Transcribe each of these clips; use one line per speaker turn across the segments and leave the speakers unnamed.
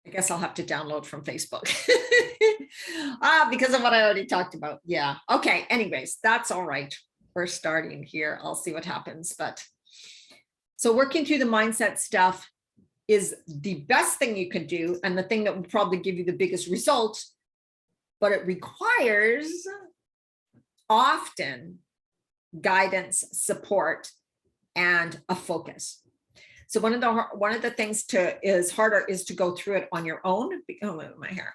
I guess I'll have to download from Facebook. Because of what I already talked about. Yeah. Okay. Anyways, that's all right. We're starting here. I'll see what happens. But so working through the mindset stuff is the best thing you can do, and the thing that will probably give you the biggest results, but it requires often guidance, support, and a focus. So one of the things is harder is to go through it on your own. Oh, my hair,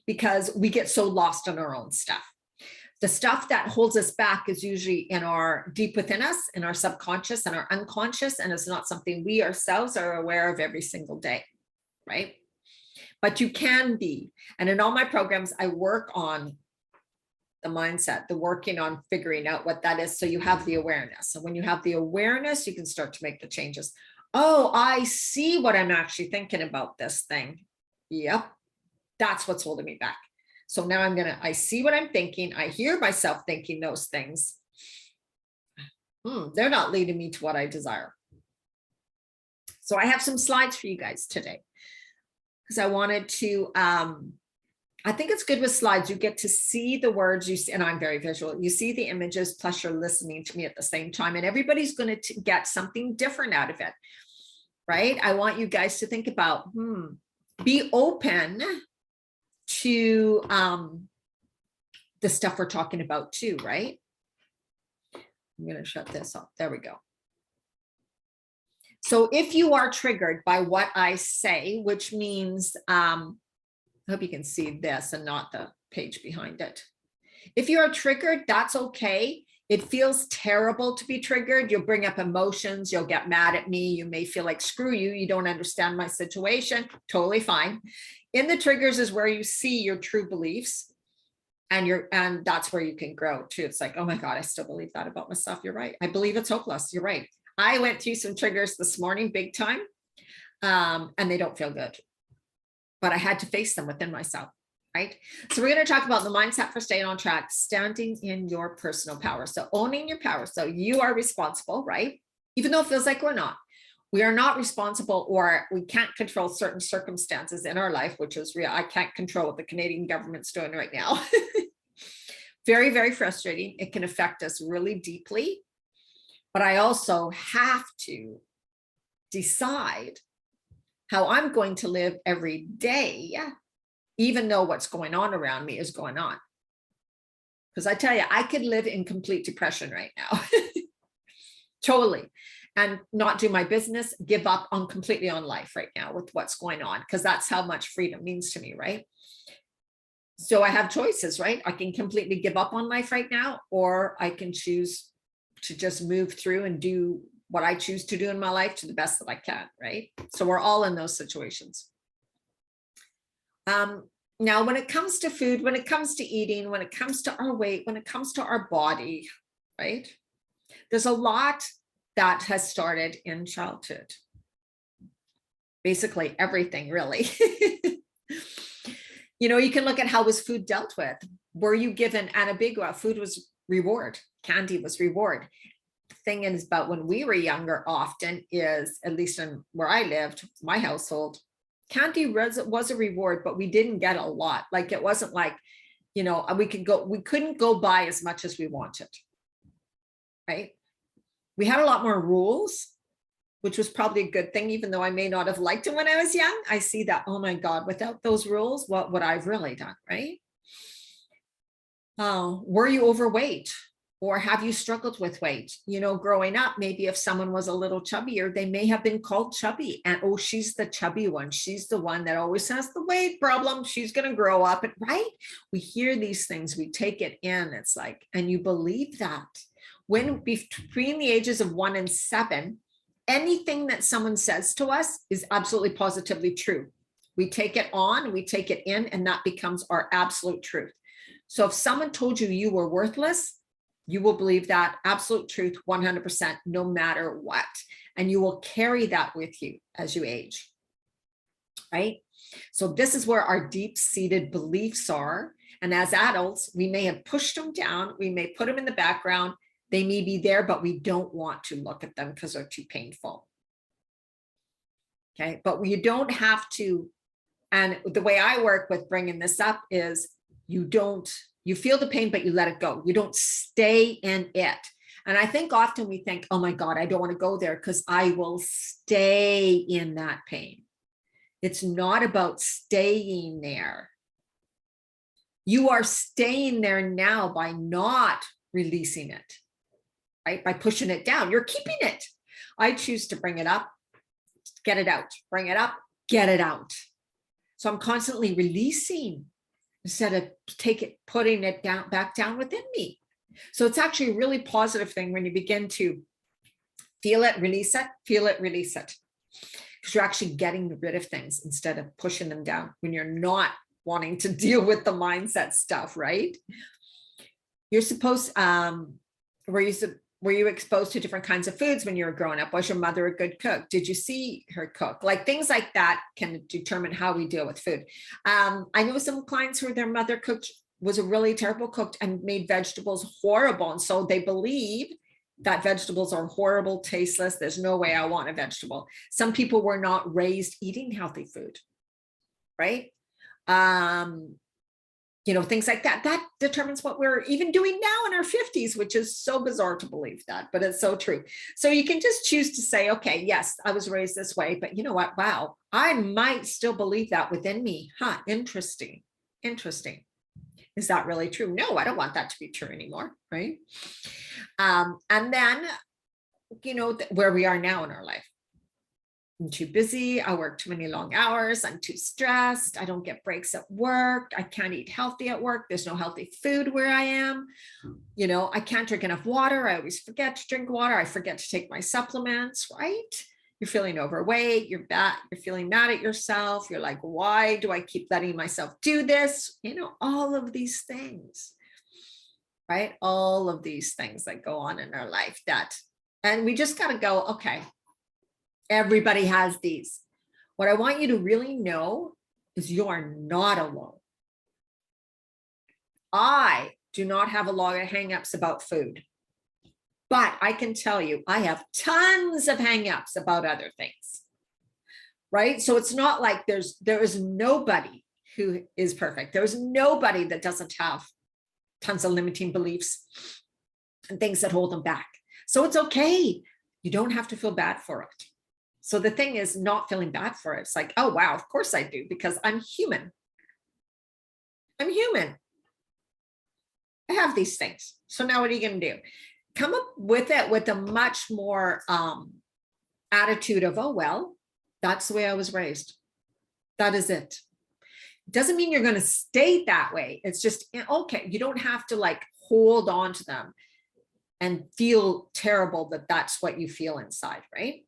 because we get so lost in our own stuff. The stuff that holds us back is usually in our deep within us, in our subconscious and our unconscious, and it's not something we ourselves are aware of every single day, right? But you can be. And in all my programs, I work on the mindset, the working on figuring out what that is, so you have the awareness. And when you have the awareness, you can start to make the changes. Oh, I see what I'm actually thinking about this thing. Yep, that's what's holding me back. So now I see what I'm thinking. I hear myself thinking those things. They're not leading me to what I desire. So I have some slides for you guys today, because I wanted to, I think it's good with slides. You get to see the words you see, and I'm very visual. You see the images, plus you're listening to me at the same time, and everybody's going to get something different out of it, right? I want you guys to think about, be open to the stuff we're talking about too, right? I'm going to shut this off. There we go. So if you are triggered by what I say, which means, I hope you can see this and not the page behind it. If you are triggered, that's okay. It feels terrible to be triggered. You'll bring up emotions. You'll get mad at me. You may feel like, screw you. You don't understand my situation. Totally fine. In the triggers is where you see your true beliefs, and that's where you can grow too. It's like, oh my God, I still believe that about myself. You're right. I believe it's hopeless. You're right. I went through some triggers this morning, big time, and they don't feel good, but I had to face them within myself, right? So we're going to talk about the mindset for staying on track, standing in your personal power. So owning your power. So you are responsible, right? Even though it feels like we're not. We are not responsible, or we can't control certain circumstances in our life, which is real. I can't control what the Canadian government's doing right now. Very, very frustrating. It can affect us really deeply. But I also have to decide how I'm going to live every day, even though what's going on around me is going on. Because I tell you, I could live in complete depression right now. Totally. And not do my business, give up on completely on life right now with what's going on, because that's how much freedom means to me, right? So I have choices, right? I can completely give up on life right now, or I can choose to just move through and do what I choose to do in my life to the best that I can, right? So we're all in those situations. Now, when it comes to food, when it comes to eating, when it comes to our weight, when it comes to our body, right? There's a lot that has started in childhood. Basically everything, really. You know, you can look at how was food dealt with. Were you given anabigua? Food was reward. Candy was reward. The thing is about when we were younger, often is, at least in where I lived, my household, candy was a reward, but we didn't get a lot. Like, it wasn't like, you know, we couldn't go buy as much as we wanted, right? We had a lot more rules, which was probably a good thing, even though I may not have liked it when I was young. I see that, oh my God, without those rules, what would I have really done, right? Were you overweight? Or have you struggled with weight? You know, growing up, maybe if someone was a little chubbier, they may have been called chubby. And, oh, she's the chubby one. She's the one that always has the weight problem. She's going to grow up, right? We hear these things. We take it in. It's like, and you believe that. When between the ages of 1 and 7, anything that someone says to us is absolutely positively true. We take it on, we take it in, and that becomes our absolute truth. So if someone told you you were worthless, you will believe that absolute truth 100%, no matter what. And you will carry that with you as you age, right? So this is where our deep-seated beliefs are. And as adults, we may have pushed them down. We may put them in the background. They may be there, but we don't want to look at them because they're too painful. Okay, but you don't have to And the way I work with bringing this up is you feel the pain, but you let it go. You don't stay in it. And I think often we think, oh my God, I don't want to go there because I will stay in that pain. It's not about staying there. You are staying there now by not releasing it, right? By pushing it down. You're keeping it. I choose to bring it up, get it out, bring it up, get it out. So I'm constantly releasing instead of putting it down, back down within me. So it's actually a really positive thing when you begin to feel it, release it, feel it, release it. Because you're actually getting rid of things instead of pushing them down when you're not wanting to deal with the mindset stuff, right? You're supposed, were you exposed to different kinds of foods when you were growing up? Was your mother a good cook? Did you see her cook? Like things like that can determine how we deal with food. I know some clients who their mother cooked was a really terrible cook and made vegetables horrible. And so they believe that vegetables are horrible, tasteless. There's no way I want a vegetable. Some people were not raised eating healthy food, right? You know, things like that. That determines what we're even doing now in our 50s, which is so bizarre to believe that, but it's so true. So you can just choose to say, okay, yes, I was raised this way, but you know what? Wow, I might still believe that within me. Huh, interesting, interesting. Is that really true? No, I don't want that to be true anymore, right? And then, you know, where we are now in our life. I'm too busy. I work too many long hours. I'm too stressed. I don't get breaks at work. I can't eat healthy at work. There's no healthy food where I am. You know, I can't drink enough water. I always forget to drink water. I forget to take my supplements, right? You're feeling overweight. You're feeling mad at yourself. You're like, why do I keep letting myself do this? You know, all of these things, right? All of these things that go on in our life and we just got to go, okay, everybody has these. What I want you to really know is you are not alone. I do not have a lot of hangups about food, but I can tell you, I have tons of hangups about other things, right? So it's not like there is nobody who is perfect. There's nobody that doesn't have tons of limiting beliefs and things that hold them back. So it's okay. You don't have to feel bad for it. So the thing is not feeling bad for it. It's like, oh, wow, of course I do, because I'm human. I'm human. I have these things. So now what are you going to do? Come up with it with a much more attitude of, oh, well, that's the way I was raised. That is it. Doesn't mean you're going to stay that way. It's just, okay, you don't have to like hold on to them and feel terrible that that's what you feel inside, right?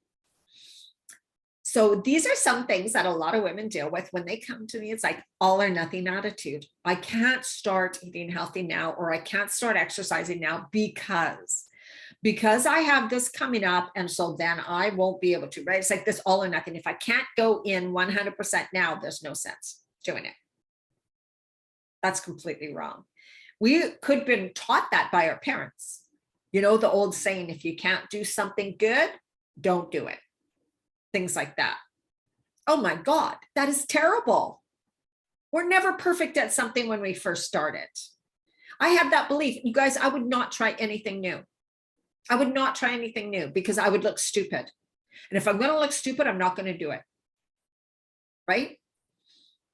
So these are some things that a lot of women deal with when they come to me. It's like all or nothing attitude. I can't start eating healthy now, or I can't start exercising now because I have this coming up. And so then I won't be able to, right? It's like this all or nothing. If I can't go in 100% now, there's no sense doing it. That's completely wrong. We could have been taught that by our parents. You know, the old saying, if you can't do something good, don't do it. Things like that. Oh my God, that is terrible. We're never perfect at something when we first started. I have that belief. You guys, I would not try anything new. I would not try anything new because I would look stupid. And if I'm going to look stupid, I'm not going to do it. Right?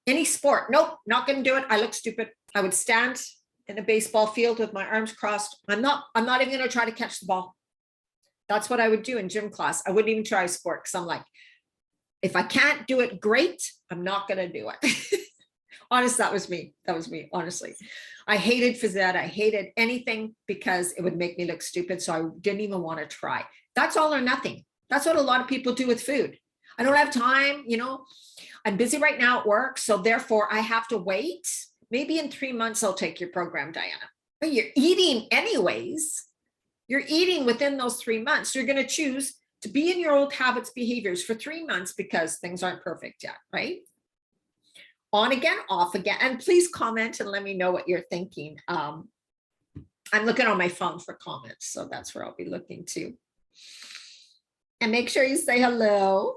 Any sport. Nope, not going to do it. I look stupid. I would stand in a baseball field with my arms crossed. I'm not even going to try to catch the ball. That's what I would do in gym class. I wouldn't even try sport because I'm like, if I can't do it great, I'm not going to do it. Honest, that was me. That was me, honestly. I hated phys ed. I hated anything because it would make me look stupid. So I didn't even want to try. That's all or nothing. That's what a lot of people do with food. I don't have time, you know, I'm busy right now at work. So therefore I have to wait. Maybe in 3 months, I'll take your program, Diana. But you're eating anyways. You're eating within those 3 months. You're going to choose to be in your old habits, behaviors for 3 months because things aren't perfect yet, right? On again, off again. And please comment and let me know what you're thinking. I'm looking on my phone for comments, so that's where I'll be looking too. And make sure you say hello.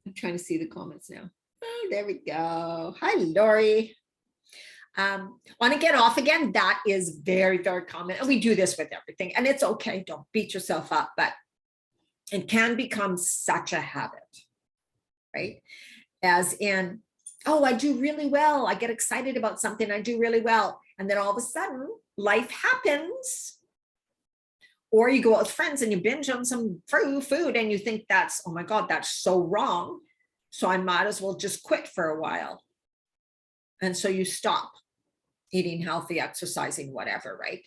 I'm trying to see the comments now. Oh, There we go. Hi, Lori. Want to get off again? That is very, very common. And we do this with everything. And it's okay. Don't beat yourself up. But it can become such a habit, right? As in, oh, I do really well. I get excited about something. I do really well. And then all of a sudden, life happens. Or you go out with friends and you binge on some food and you think that's, oh my God, that's so wrong. So I might as well just quit for a while. And so you stop eating healthy, exercising, whatever, right?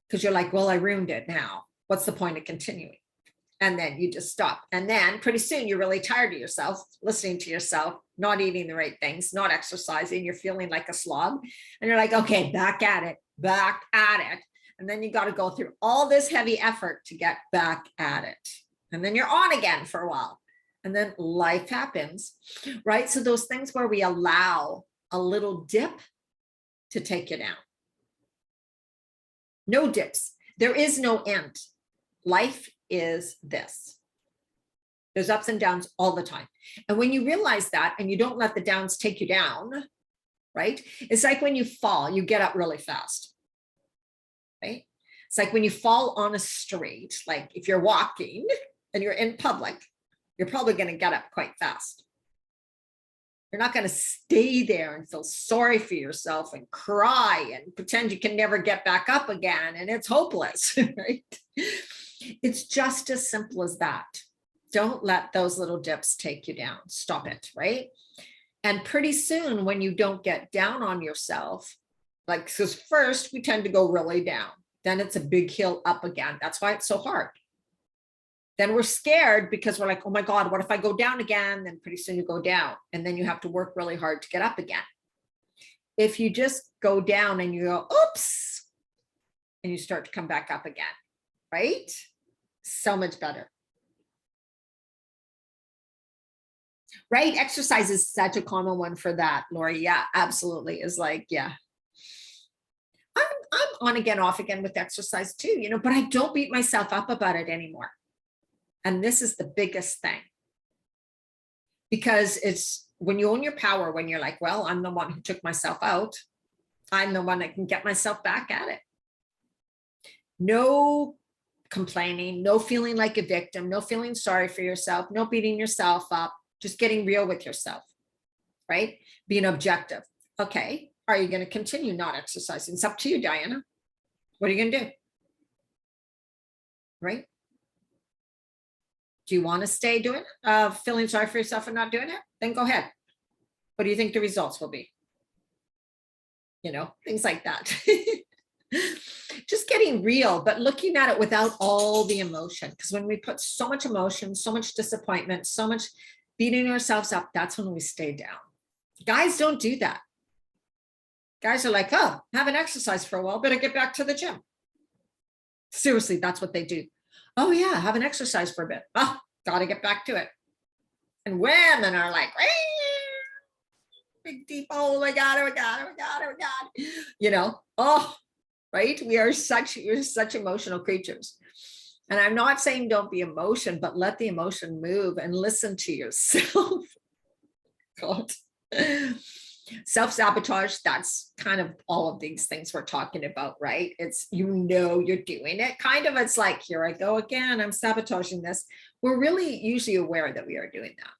Because you're like, well, I ruined it now. What's the point of continuing? And then you just stop. And then pretty soon you're really tired of yourself, listening to yourself, not eating the right things, not exercising. You're feeling like a slob. And you're like, okay, back at it. And then you got to go through all this heavy effort to get back at it. And then you're on again for a while. And then life happens, right? So those things where we allow a little dip to take you down. No dips. There is no end. Life is this. There's ups and downs all the time. And when you realize that and you don't let the downs take you down, right? It's like when you fall, you get up really fast, right? It's like when you fall on a street, like if you're walking and you're in public, you're probably going to get up quite fast. You're not going to stay there and feel sorry for yourself and cry and pretend you can never get back up again and it's hopeless, right? It's just as simple as that. Don't let those little dips take you down. Stop it, right? And pretty soon when you don't get down on yourself, like, because first we tend to go really down. Then it's a big hill up again. That's why it's so hard. Then we're scared because we're like, oh my God, what if I go down again? Then pretty soon you go down and then you have to work really hard to get up again. If you just go down and you go, oops, and you start to come back up again, right? So much better. Right? Exercise is such a common one for that, Lori. Yeah, absolutely. Is like, yeah. I'm on again, off again with exercise too, but I don't beat myself up about it anymore. And this is the biggest thing, because it's when you own your power, when you're like, well, I'm the one who took myself out. I'm the one that can get myself back at it. No complaining, no feeling like a victim, no feeling sorry for yourself, no beating yourself up, just getting real with yourself, right? Being objective. Okay, are you going to continue not exercising? It's up to you, Diana. What are you going to do? Right? Do you want to stay doing it? Feeling sorry for yourself and not doing it? Then go ahead. What do you think the results will be? Things like that. Just getting real, but looking at it without all the emotion. Because when we put so much emotion, so much disappointment, so much beating ourselves up, that's when we stay down. Guys don't do that. Guys are like, oh, haven't exercised for a while, better get back to the gym. Seriously, that's what they do. Oh yeah, haven't exercised for a bit. Oh, gotta get back to it. And women are like, big deep, oh my God, oh my God, oh my God, oh my God. Oh, right? We're such emotional creatures. And I'm not saying don't be emotion, but let the emotion move and listen to yourself. God. Self-sabotage, that's kind of all of these things we're talking about, right? It's, you're doing it. Kind of, it's like, here I go again, I'm sabotaging this. We're really usually aware that we are doing that.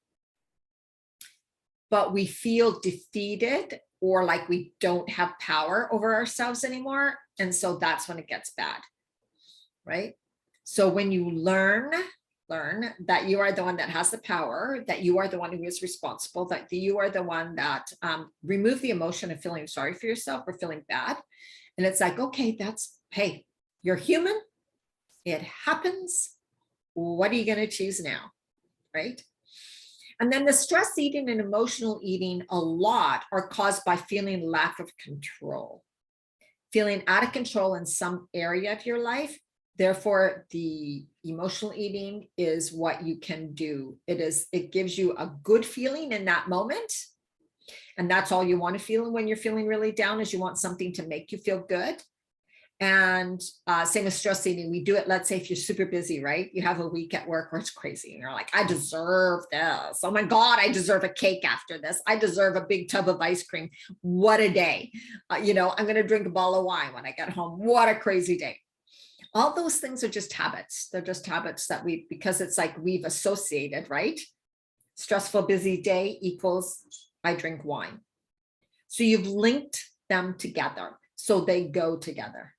But we feel defeated or like we don't have power over ourselves anymore. And so that's when it gets bad, right? So when you learn that you are the one that has the power, that you are the one who is responsible, that you are the one that remove the emotion of feeling sorry for yourself or feeling bad. And it's like, okay, hey, you're human. It happens. What are you going to choose now? Right? And then the stress eating and emotional eating a lot are caused by feeling lack of control, feeling out of control in some area of your life. Therefore, the emotional eating is what you can do. It gives you a good feeling in that moment. And that's all you want to feel when you're feeling really down, is you want something to make you feel good. And same with stress eating. We do it, let's say if you're super busy, right? You have a week at work where it's crazy and you're like, I deserve this. Oh my God, I deserve a cake after this. I deserve a big tub of ice cream. What a day. I'm going to drink a bottle of wine when I get home. What a crazy day. All those things are just habits. They're just habits that because it's like we've associated, right? Stressful, busy day equals I drink wine. So you've linked them together. So they go together.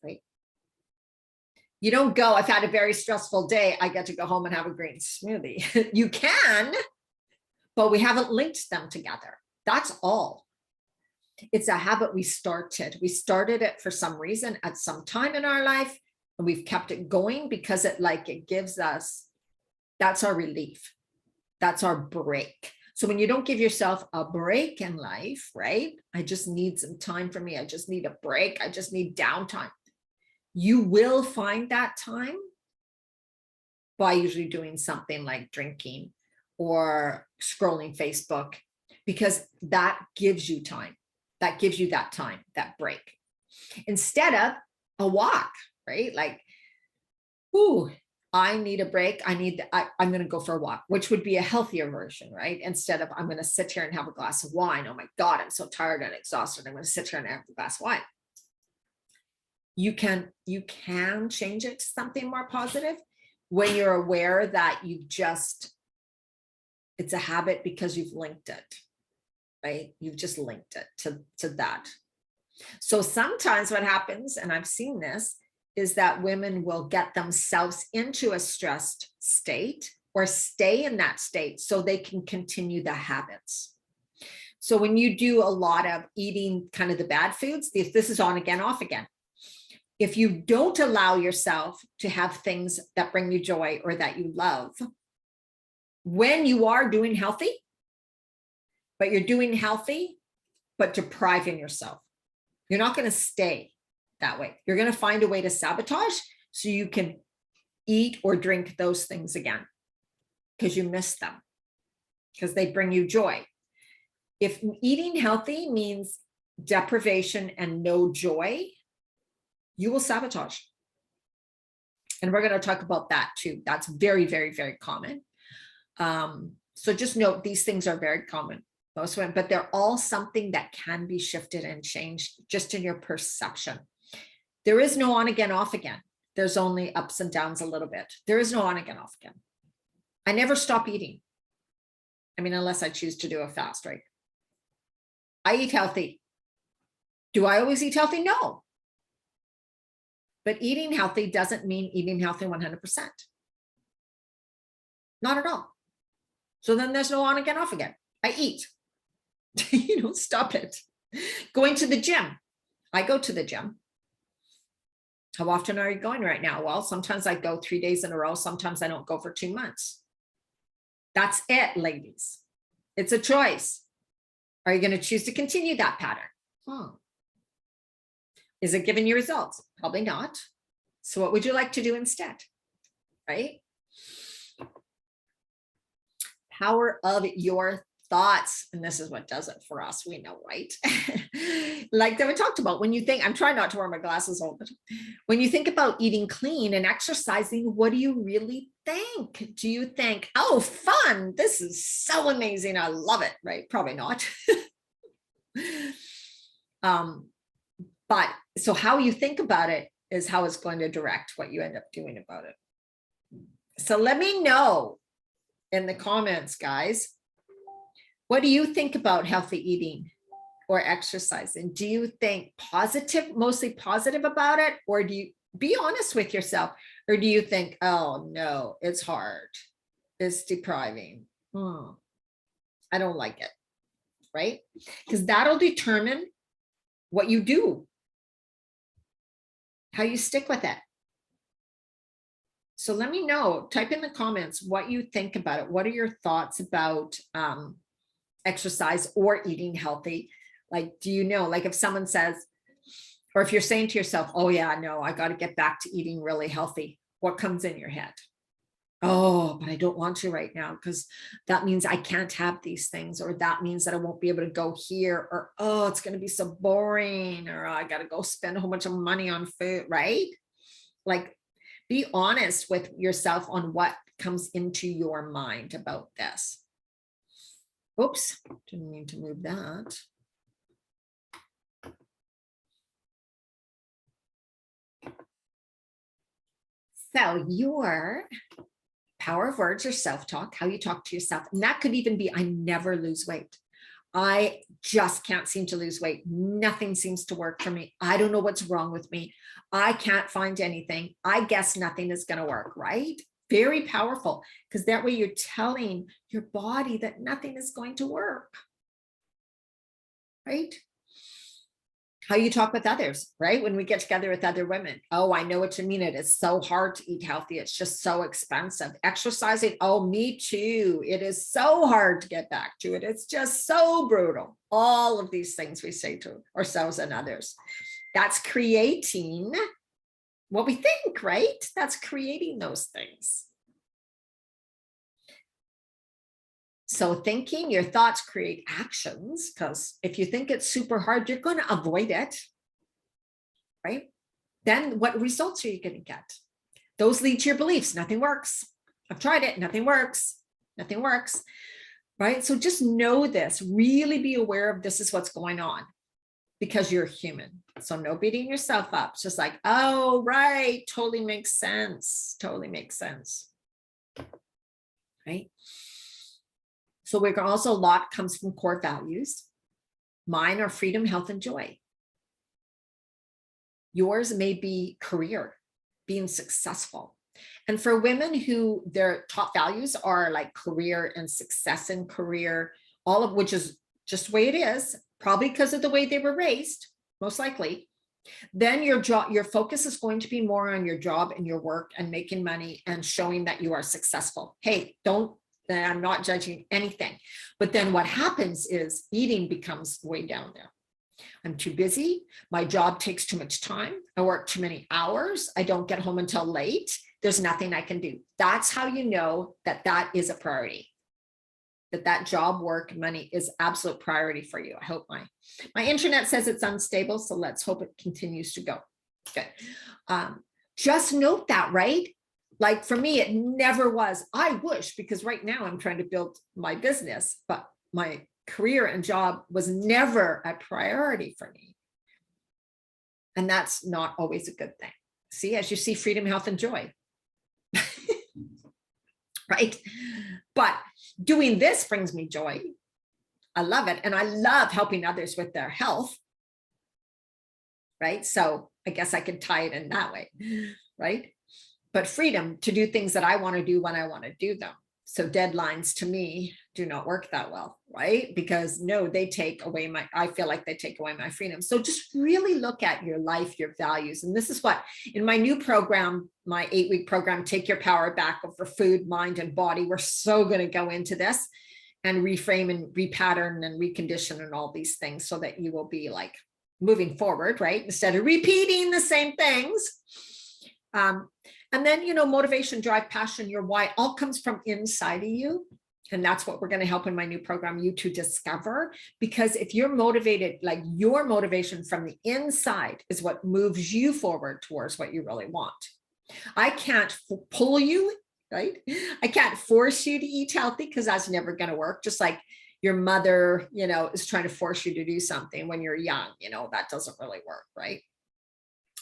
Right? You don't go, I've had a very stressful day, I get to go home and have a green smoothie. You can, but we haven't linked them together. That's all. It's a habit we started. We started it for some reason at some time in our life, and we've kept it going because it gives us, that's our relief. That's our break. So when you don't give yourself a break in life, right? I just need some time for me. I just need a break. I just need downtime. You will find that time by usually doing something like drinking or scrolling Facebook, because that gives you time. That gives you that time, that break, instead of a walk, right? Like, ooh, I need a break. I'm going to go for a walk, which would be a healthier version, right? Instead of I'm going to sit here and have a glass of wine. Oh my God, I'm so tired and exhausted. I'm going to sit here and have a glass of wine. You can change it to something more positive when you're aware that it's a habit because you've linked it, right? You've just linked it to that. So sometimes what happens, and I've seen this, is that women will get themselves into a stressed state or stay in that state so they can continue the habits. So when you do a lot of eating kind of the bad foods, this is on again, off again. If you don't allow yourself to have things that bring you joy or that you love, when you are doing healthy, but you're doing healthy, but depriving yourself, you're not going to stay that way. You're going to find a way to sabotage so you can eat or drink those things again because you miss them, because they bring you joy. If eating healthy means deprivation and no joy, you will sabotage. And we're going to talk about that too. That's very, very, very common. So just note these things are very common, most women, but they're all something that can be shifted and changed just in your perception. There is no on again, off again. There's only ups and downs a little bit. There is no on again, off again. I never stop eating. I mean, unless I choose to do a fast, right? I eat healthy. Do I always eat healthy? No. But eating healthy doesn't mean eating healthy 100%. Not at all. So then there's no on again, off again. I eat. You don't stop it. Going to the gym. I go to the gym. How often are you going right now? Well, sometimes I go 3 days in a row. Sometimes I don't go for 2 months. That's it, ladies. It's a choice. Are you going to choose to continue that pattern? Is it giving you results? Probably not. So what would you like to do instead? Right? Power of your thoughts. And this is what does it for us. We know, right? Like that we talked about, when you think, I'm trying not to wear my glasses all the time. When you think about eating clean and exercising, what do you really think? Do you think, oh, fun, this is so amazing, I love it, right? Probably not. But so how you think about it is how it's going to direct what you end up doing about it. So let me know in the comments, guys, what do you think about healthy eating or exercising? Do you think positive, mostly positive about it? Or do you be honest with yourself? Or do you think, oh no, it's hard, it's depriving, I don't like it, right? Because that'll determine what you do, how you stick with it. So let me know, type in the comments what you think about it. What are your thoughts about exercise or eating healthy? Like, do you know, like if someone says, or if you're saying to yourself, oh yeah, no, I got to get back to eating really healthy, what comes in your head? Oh, but I don't want to right now because that means I can't have these things, or that means that I won't be able to go here, or oh, it's going to be so boring, or I got to go spend a whole bunch of money on food, right? Like, be honest with yourself on what comes into your mind about this. Oops, didn't mean to move that. So your power of words or self-talk, how you talk to yourself, and that could even be, I never lose weight. I just can't seem to lose weight. Nothing seems to work for me. I don't know what's wrong with me. I can't find anything. I guess nothing is going to work, right? Very powerful, because that way you're telling your body that nothing is going to work, right? How you talk with others, right? When we get together with other women. Oh, I know what you mean. It is so hard to eat healthy. It's just so expensive. Exercising. Oh, me too. It is so hard to get back to it. It's just so brutal. All of these things we say to ourselves and others. That's creating what we think, right? That's creating those things. So thinking, your thoughts create actions, because if you think it's super hard, you're going to avoid it, right? Then what results are you going to get? Those lead to your beliefs. Nothing works. I've tried it. Nothing works. Nothing works, right? So just know this. Really be aware of this is what's going on, because you're human. So no beating yourself up. It's just like, oh, right. Totally makes sense. Totally makes sense, right? So we're also, a lot comes from core values. Mine are freedom, health, and joy. Yours may be career, being successful. And for women who their top values are like career and success in career, all of which is just the way it is, probably because of the way they were raised, most likely, then your focus is going to be more on your job and your work and making money and showing that you are successful. Hey, I'm not judging anything. But then what happens is eating becomes way down there. I'm too busy. My job takes too much time. I work too many hours. I don't get home until late. There's nothing I can do. That's how you know that that is a priority, that job, work, money is absolute priority for you. I hope my internet says it's unstable, so let's hope it continues to go. Good. Just note that, right? Like for me, it never was. I wish, because right now I'm trying to build my business, but my career and job was never a priority for me. And that's not always a good thing. See, as you see, freedom, health, and joy. Right? But doing this brings me joy. I love it. And I love helping others with their health. Right? So I guess I could tie it in that way. Right? But freedom to do things that I want to do when I want to do them. So deadlines to me do not work that well, right? Because no, they take away I feel like they take away my freedom. So just really look at your life, your values. And this is what, in my new program, my 8-week program, Take Your Power Back over Food, Mind, and Body, we're so going to go into this and reframe and repattern and recondition and all these things so that you will be like moving forward, right? Instead of repeating the same things. And then, motivation, drive, passion, your why all comes from inside of you. And that's what we're going to help in my new program, you to discover. Because if you're motivated, like your motivation from the inside is what moves you forward towards what you really want. I can't pull you, right? I can't force you to eat healthy, because that's never going to work. Just like your mother, is trying to force you to do something when you're young, that doesn't really work, right?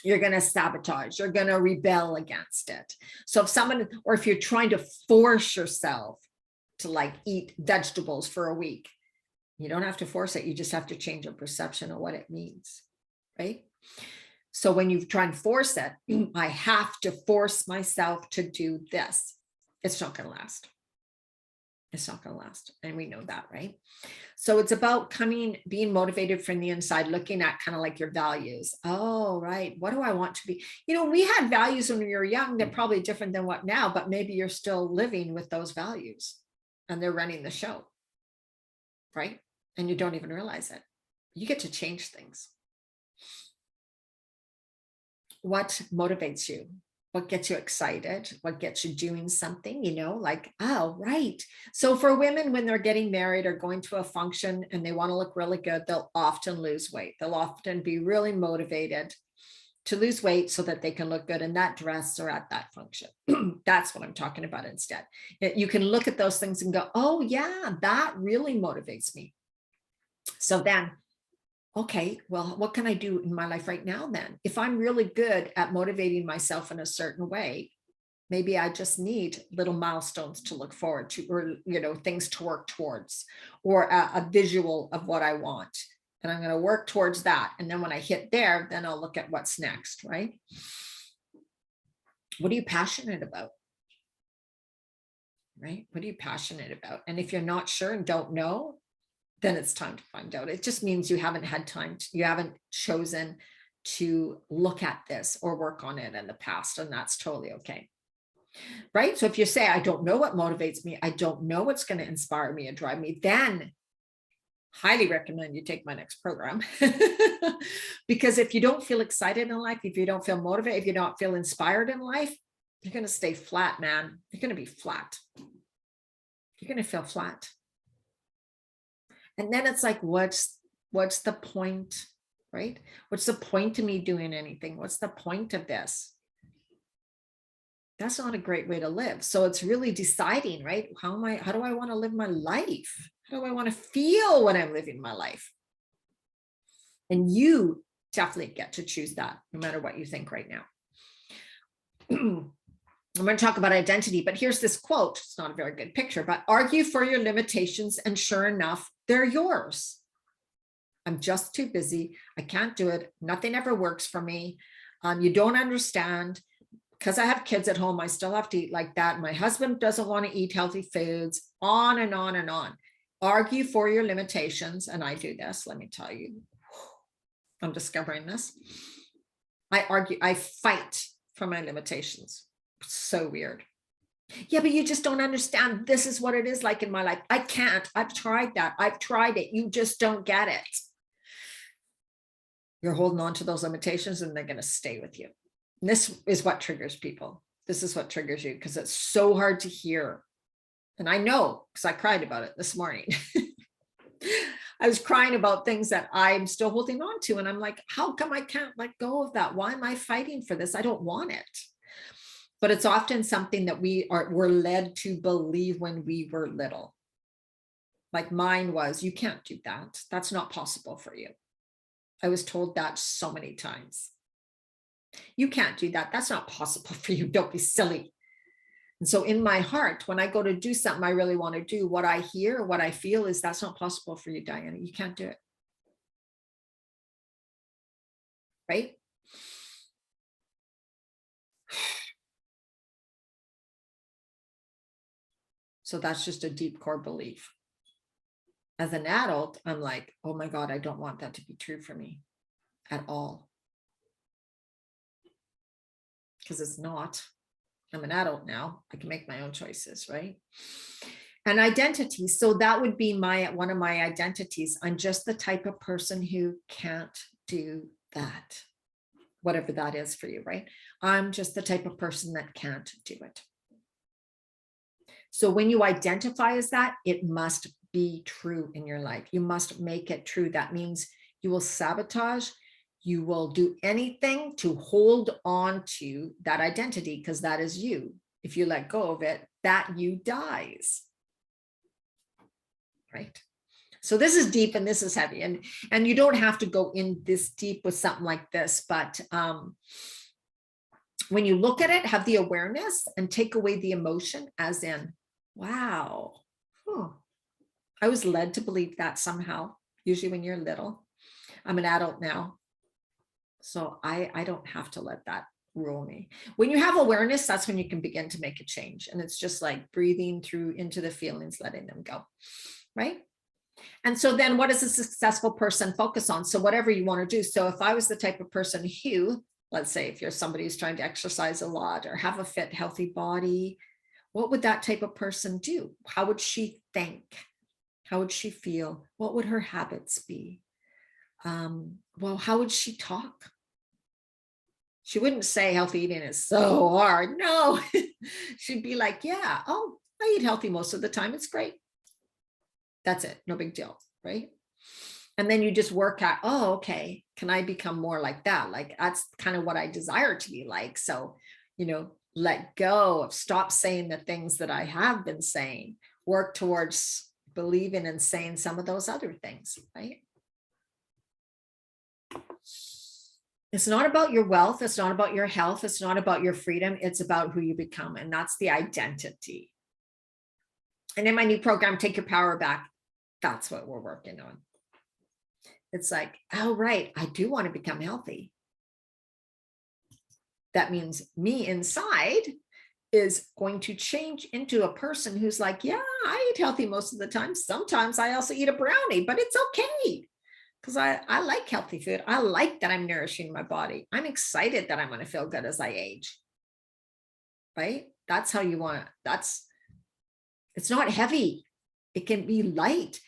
You're going to sabotage, you're going to rebel against it. So if you're trying to force yourself to like eat vegetables for a week, you don't have to force it. You just have to change your perception of what it means, right? So when you try and force it, I have to force myself to do this. It's not going to last. It's not going to last. And we know that, right? So it's about being motivated from the inside, looking at kind of like your values. Oh, right. What do I want to be? We had values when we were young. They're probably different than what now, but maybe you're still living with those values and they're running the show, right? And you don't even realize it. You get to change things. What motivates you? What gets you excited? What gets you doing something, you know, like, oh, right. So for women, when they're getting married or going to a function and they want to look really good, they'll often lose weight. They'll often be really motivated to lose weight so that they can look good in that dress or at that function. That's what I'm talking about instead. You can look at those things and go, oh yeah, that really motivates me. So then, okay, well, what can I do in my life right now then? If I'm really good at motivating myself in a certain way, maybe I just need little milestones to look forward to, or, you know, things to work towards, or a visual of what I want. And I'm going to work towards that. And then when I hit there, then I'll look at what's next, right? What are you passionate about? Right? What are you passionate about? And if you're not sure and don't know, then it's time to find out. It just means you haven't had time to, you haven't chosen to look at this or work on it in the past, and that's totally okay. Right? So if you say, I don't know what motivates me, I don't know what's going to inspire me and drive me, then highly recommend you take my next program. Because if you don't feel excited in life, if you don't feel motivated, if you don't feel inspired in life, you're going to stay flat, man. You're going to be flat. You're going to feel flat. And then it's like, what's the point, right? What's the point of me doing anything? What's the point of this? That's not a great way to live. So it's really deciding, right? How do I want to live my life? How do I want to feel when I'm living my life? And you definitely get to choose that, no matter what you think right now. I'm going to talk about identity, but here's this quote. It's not a very good picture, but argue for your limitations, and sure enough, they're yours. I'm just too busy. I can't do it. Nothing ever works for me. You don't understand. Because I have kids at home, I still have to eat like that. My husband doesn't want to eat healthy foods, on and on and on. Argue for your limitations. And I do this, let me tell you. I'm discovering this. I argue, I fight for my limitations. So weird. Yeah, but you just don't understand. This is what it is like in my life. I can't. I've tried that. I've tried it. You just don't get it. You're holding on to those limitations and they're going to stay with you. And this is what triggers people. This is what triggers you, because it's so hard to hear. And I know, because I cried about it this morning. I was crying about things that I'm still holding on to. And I'm like, how come I can't let go of that? Why am I fighting for this? I don't want it. But it's often something that we're led to believe when we were little. Like mine was, you can't do that. That's not possible for you. I was told that so many times. You can't do that. That's not possible for you. Don't be silly. And so in my heart, when I go to do something I really want to do, what I hear, what I feel is, that's not possible for you, Diana. You can't do it. Right? So that's just a deep core belief. As an adult, I'm like, oh my God, I don't want that to be true for me at all. Because it's not. I'm an adult now. I can make my own choices, right? And identity. So that would be one of my identities. I'm just the type of person who can't do that. Whatever that is for you, right? I'm just the type of person that can't do it. So when you identify as that, it must be true in your life. You must make it true. That means you will sabotage. You will do anything to hold on to that identity, because that is you. If you let go of it, that you dies. Right? So this is deep and this is heavy. And you don't have to go in this deep with something like this, but when you look at it, have the awareness and take away the emotion, as in, wow, I was led to believe that somehow, usually when you're little. I'm an adult now. So I don't have to let that rule me. When you have awareness, that's when you can begin to make a change. And it's just like breathing through into the feelings, letting them go, right? And so then what does a successful person focus on? So whatever you want to do. So if I was the type of person who, let's say if you're somebody who's trying to exercise a lot or have a fit, healthy body, what would that type of person do? How would she think? How would she feel? What would her habits be? Well, how would she talk? She wouldn't say healthy eating is so hard. No, she'd be like, yeah, oh, I eat healthy most of the time. It's great. That's it. No big deal, right? And then you just work out, oh, okay, can I become more like that? Like, that's kind of what I desire to be like. So, let go of, stop saying the things that I have been saying, work towards believing and saying some of those other things, right? It's not about your wealth. It's not about your health. It's not about your freedom. It's about who you become. And that's the identity. And in my new program, Take Your Power Back, that's what we're working on. It's like, oh, right, I do want to become healthy. That means me inside is going to change into a person who's like, yeah, I eat healthy most of the time. Sometimes I also eat a brownie, but it's okay. Because I like healthy food. I like that I'm nourishing my body. I'm excited that I'm going to feel good as I age. Right? That's how you want it. It's not heavy. It can be light.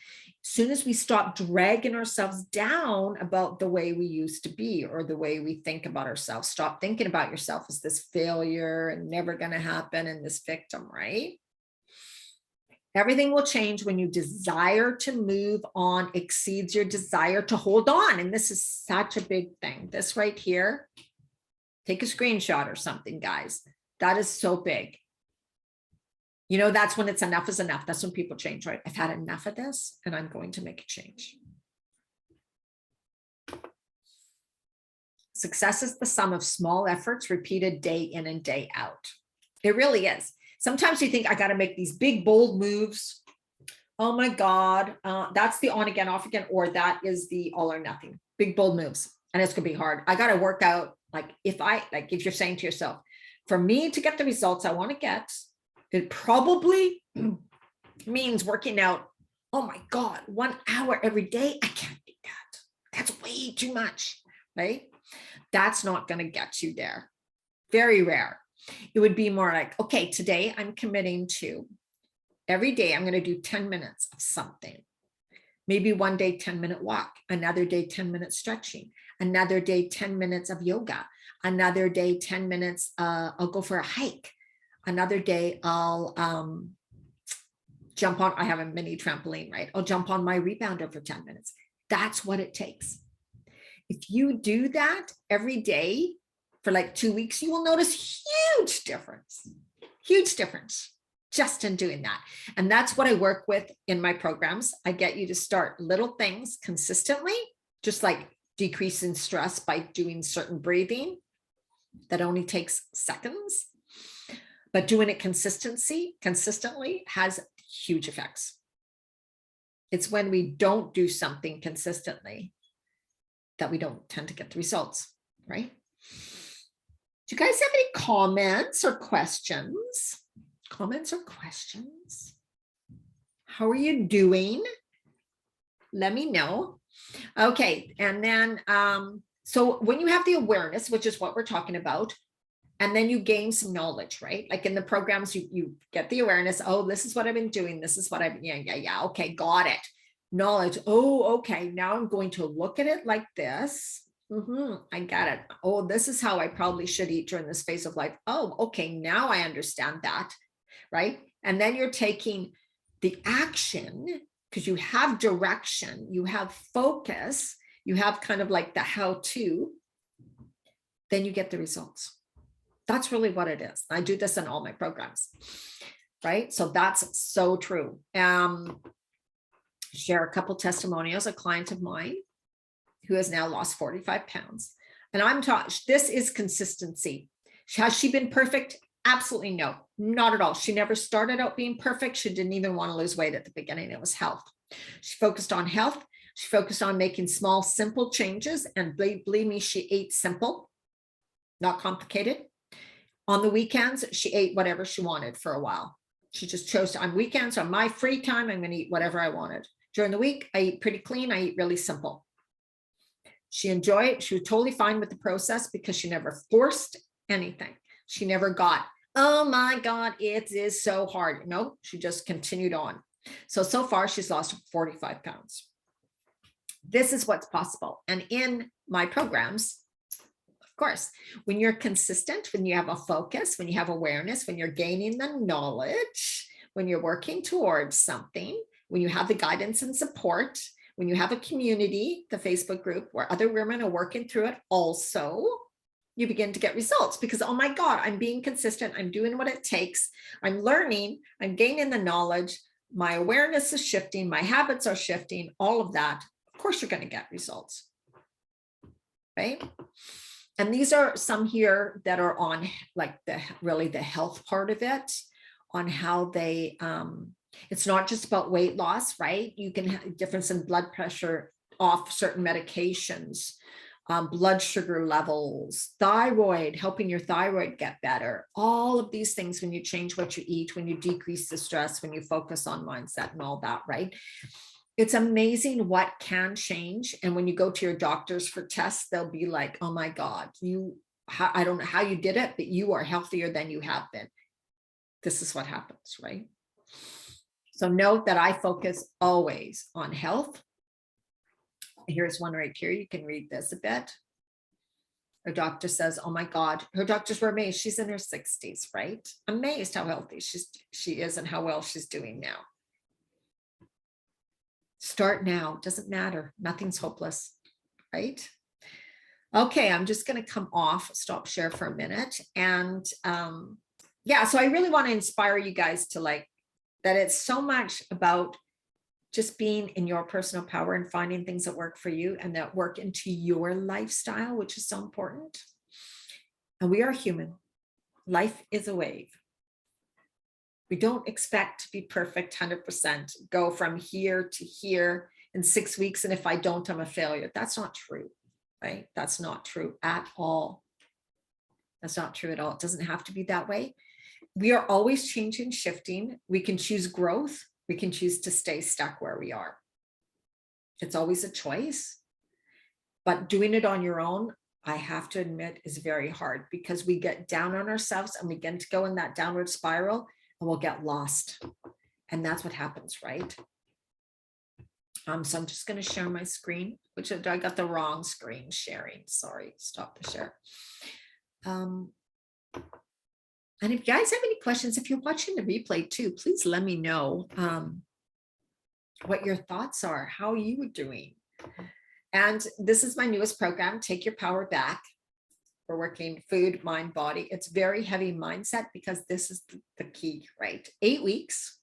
As soon as we stop dragging ourselves down about the way we used to be or the way we think about ourselves, stop thinking about yourself as this failure and never going to happen and this victim, right? Everything will change when your desire to move on exceeds your desire to hold on. And this is such a big thing. This right here, take a screenshot or something, guys. That is so big. That's when it's enough is enough. That's when people change, right? I've had enough of this and I'm going to make a change. Success is the sum of small efforts repeated day in and day out. It really is. Sometimes you think I got to make these big, bold moves. Oh my God. That's the on again, off again, or that is the all or nothing. Big, bold moves. And it's going to be hard. I got to work out. If you're saying to yourself, for me to get the results I want to get, it probably means working out. Oh my God, 1 hour every day. I can't do that. That's way too much, right? That's not going to get you there. Very rare. It would be more like, okay, today I'm committing to every day I'm going to do 10 minutes of something. Maybe one day, 10-minute walk, another day, 10-minute stretching, another day, 10 minutes of yoga, another day, 10 minutes, I'll go for a hike. Another day, I'll jump on, I have a mini trampoline, right? I'll jump on my rebounder for 10 minutes. That's what it takes. If you do that every day for like 2 weeks, you will notice huge difference just in doing that. And that's what I work with in my programs. I get you to start little things consistently, just like decreasing stress by doing certain breathing that only takes seconds. But doing it consistently has huge effects. It's when we don't do something consistently that we don't tend to get the results, right? Do you guys have any comments or questions? How are you doing? Let me know. Okay, and then, so when you have the awareness, which is what we're talking about, and then you gain some knowledge, right? Like in the programs, you get the awareness. Oh, this is what I've been doing. This is what yeah. Okay, got it. Knowledge. Oh, okay. Now I'm going to look at it like this. I got it. Oh, this is how I probably should eat during this phase of life. Oh, okay. Now I understand that, right? And then you're taking the action because you have direction, you have focus, you have kind of like the how-to, then you get the results. That's really what it is. I do this in all my programs, right? So that's so true. Share a couple testimonials. A client of mine who has now lost 45 pounds. And I'm taught this is consistency. Has she been perfect? Absolutely no, not at all. She never started out being perfect. She didn't even want to lose weight at the beginning. It was health. She focused on health. She focused on making small, simple changes. And believe me, she ate simple, not complicated. On the weekends, she ate whatever she wanted for a while. She just chose to, on weekends, on my free time, I'm going to eat whatever I wanted. During the week, I eat pretty clean. I eat really simple. She enjoyed it. She was totally fine with the process because she never forced anything. She never got, oh my God, it is so hard. No, she just continued on. So far, she's lost 45 pounds. This is what's possible. And in my programs, Of course, when you're consistent, when you have a focus, when you have awareness, when you're gaining the knowledge, when you're working towards something, when you have the guidance and support, when you have a community, the Facebook group where other women are working through it also, you begin to get results because, oh my God, I'm being consistent. I'm doing what it takes. I'm learning. I'm gaining the knowledge. My awareness is shifting. My habits are shifting, all of that. Of course, you're going to get results, right? And these are some here that are on like really the health part of it, on how they, it's not just about weight loss, right? You can have difference in blood pressure off certain medications, blood sugar levels, thyroid, helping your thyroid get better. All of these things when you change what you eat, when you decrease the stress, when you focus on mindset and all that, right? It's amazing what can change. And when you go to your doctors for tests, they'll be like, oh my God, I don't know how you did it, but you are healthier than you have been. This is what happens, right? So note that I focus always on health. Here's one right here. You can read this a bit. Her doctor says, oh my God, her doctors were amazed. She's in her 60s, right? Amazed how healthy she is and how well she's doing now. Start now, doesn't matter. Nothing's hopeless, right? Okay, I'm just going to come off, stop share for a minute. And yeah, so I really want to inspire you guys to like, that it's so much about just being in your personal power and finding things that work for you and that work into your lifestyle, which is so important. And we are human. Life is a wave. We don't expect to be perfect 100%, go from here to here in 6 weeks. And if I don't, I'm a failure. That's not true, right? That's not true at all. That's not true at all. It doesn't have to be that way. We are always changing, shifting. We can choose growth. We can choose to stay stuck where we are. It's always a choice, but doing it on your own, I have to admit, is very hard because we get down on ourselves and we get to go in that downward spiral and we'll get lost. And that's what happens, right? So I'm just going to share my screen, which I got the wrong screen sharing. Sorry, stop the share. And if you guys have any questions, if you're watching the replay too, please let me know what your thoughts are, how you are doing. And this is my newest program, Take Your Power Back. We're working food, mind, body. It's very heavy mindset because this is the key, right? 8 weeks.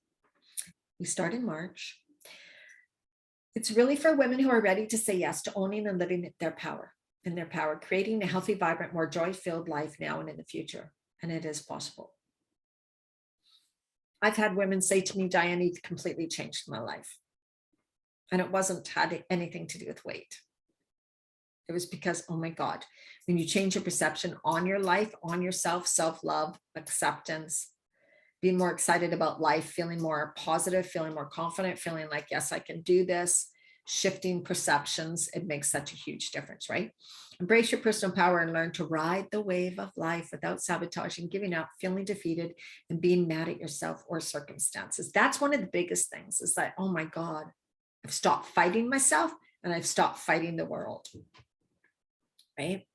We start in March. It's really for women who are ready to say yes to owning and living their power, creating a healthy, vibrant, more joy-filled life now and in the future. And it is possible. I've had women say to me, Diane, you've completely changed my life. And it wasn't had anything to do with weight. It was because, oh my God, when you change your perception on your life, on yourself, self-love, acceptance, being more excited about life, feeling more positive, feeling more confident, feeling like, yes, I can do this, shifting perceptions, it makes such a huge difference, right? Embrace your personal power and learn to ride the wave of life without sabotaging, giving up, feeling defeated, and being mad at yourself or circumstances. That's one of the biggest things is that, oh my God, I've stopped fighting myself and I've stopped fighting the world, right?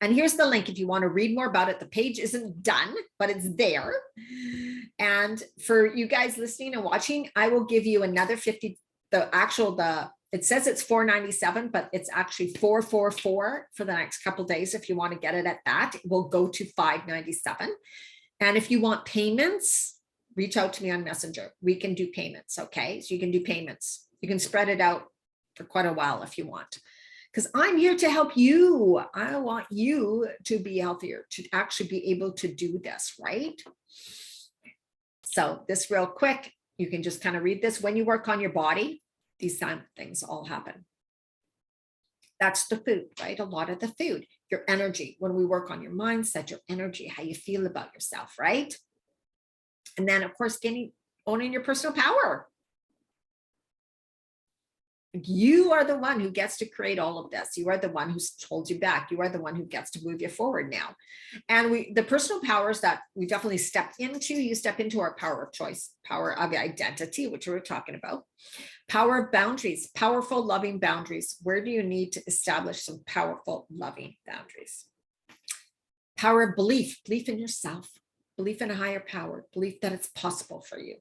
And here's the link if you want to read more about it. The page isn't done, but it's there. And for you guys listening and watching, I will give you another 50, it says it's $497, but it's actually $444 for the next couple of days. If you want to get it at that, it will go to $597. And if you want payments, reach out to me on Messenger. We can do payments. Okay. So you can do payments. You can spread it out for quite a while if you want, because I'm here to help you. I want you to be healthier, to actually be able to do this, right? So this real quick, you can just kind of read this. When you work on your body, these things all happen. That's the food, right? A lot of the food, your energy. When we work on your mindset, your energy, how you feel about yourself, right? And then of course, owning your personal power. You are the one who gets to create all of this. You are the one who holds you back. You are the one who gets to move you forward now. And the personal powers that we definitely stepped into, you step into our power of choice, power of identity, which we were talking about, power of boundaries, powerful, loving boundaries. Where do you need to establish some powerful, loving boundaries? Power of belief, belief in yourself, belief in a higher power, belief that it's possible for you.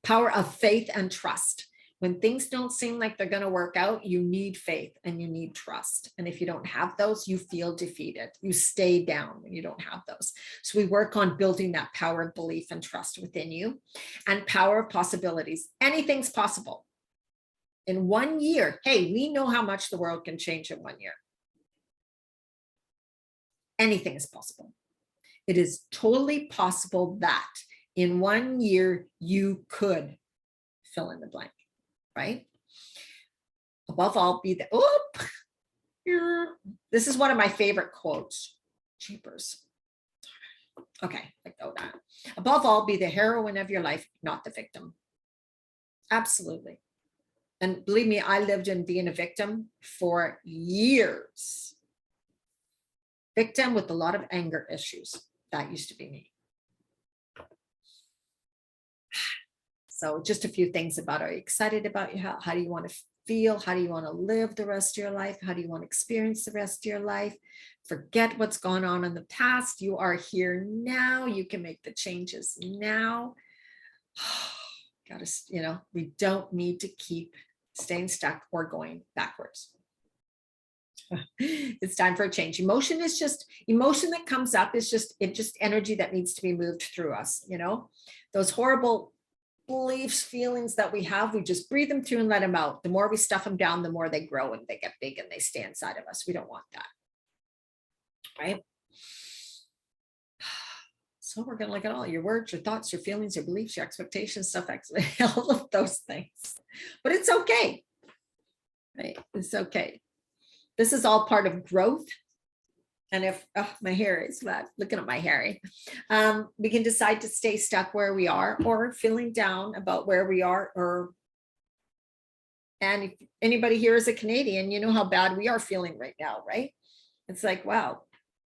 Power of faith and trust. When things don't seem like they're going to work out, you need faith and you need trust. And if you don't have those, you feel defeated. You stay down when you don't have those. So we work on building that power of belief and trust within you. And power of possibilities. Anything's possible. In 1 year, hey, we know how much the world can change in 1 year. Anything is possible. It is totally possible that in 1 year, you could fill in the blank, right? Above all, be the, this is one of my favorite quotes. Jeepers. Okay, let go of that. Above all, be the heroine of your life, not the victim. Absolutely. And believe me, I lived in being a victim for years. Victim with a lot of anger issues. That used to be me. So just a few things about, are you excited about your health? How do you want to feel? How do you want to live the rest of your life? How do you want to experience the rest of your life? Forget what's gone on in the past. You are here now. You can make the changes now. We don't need to keep staying stuck or going backwards. It's time for a change. Emotion that comes up is just energy that needs to be moved through us. Those horrible beliefs, feelings that we have, we just breathe them through and let them out. The more we stuff them down, the more they grow and they get big and they stay inside of us. We don't want that, right? So we're going to look at all your words, your thoughts, your feelings, your beliefs, your expectations, stuff, all of those things. But it's okay, right? It's okay. This is all part of growth. And if my hair is flat, looking at my hair, we can decide to stay stuck where we are or feeling down about where we are. And if anybody here is a Canadian, you know how bad we are feeling right now, right? It's like, wow,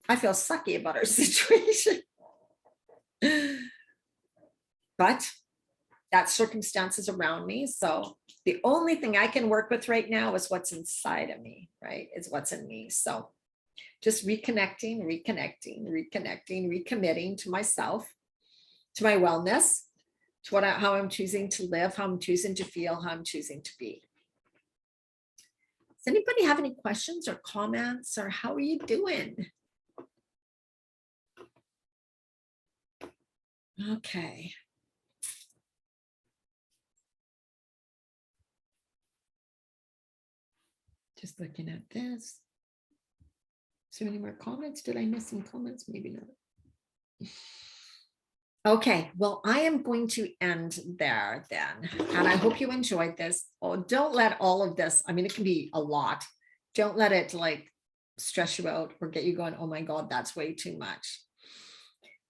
I feel sucky about our situation. But that's circumstances around me. So the only thing I can work with right now is what's inside of me, right? Is what's in me. So just reconnecting, recommitting to myself, to my wellness, to how I'm choosing to live, how I'm choosing to feel, how I'm choosing to be. Does anybody have any questions or comments, or how are you doing? Okay. Just looking at this. Is there any more comments? Did I miss some comments? Maybe not. Okay, well, I am going to end there then. And I hope you enjoyed this. Oh, don't let all of this, it can be a lot. Don't let it stress you out or get you going, oh my God, that's way too much.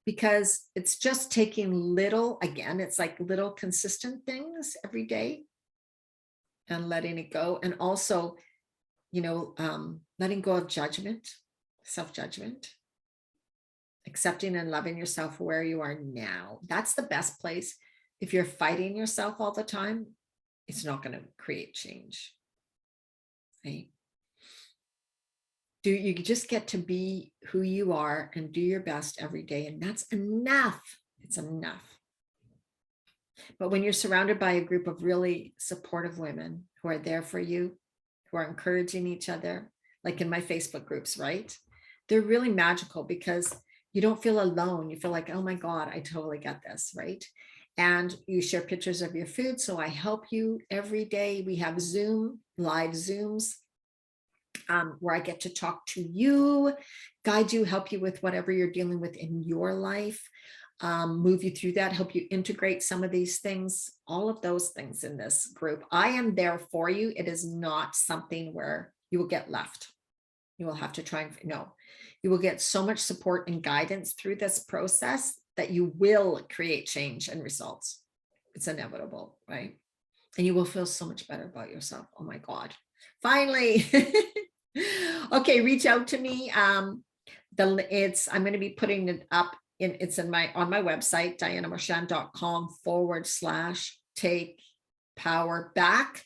Because it's just taking little, again, it's like little consistent things every day and letting it go. And also, letting go of judgment, self-judgment, accepting and loving yourself where you are now. That's the best place. If you're fighting yourself all the time, it's not going to create change, right? You just get to be who you are and do your best every day. And that's enough. It's enough. But when you're surrounded by a group of really supportive women who are there for you, who are encouraging each other, like in my Facebook groups, right? They're really magical because you don't feel alone. You feel like, oh my God, I totally get this, right? And you share pictures of your food. So I help you every day. We have live Zooms, where I get to talk to you, guide you, help you with whatever you're dealing with in your life, move you through that, help you integrate some of these things, all of those things in this group. I am there for you. It is not something where you will get left. You will have to try and, no, you will get so much support and guidance through this process that you will create change and results. It's inevitable, right? And you will feel so much better about yourself. Oh my God. Finally. Okay, reach out to me. I'm going to be putting it up on my website, dianamarchand.com/take power back.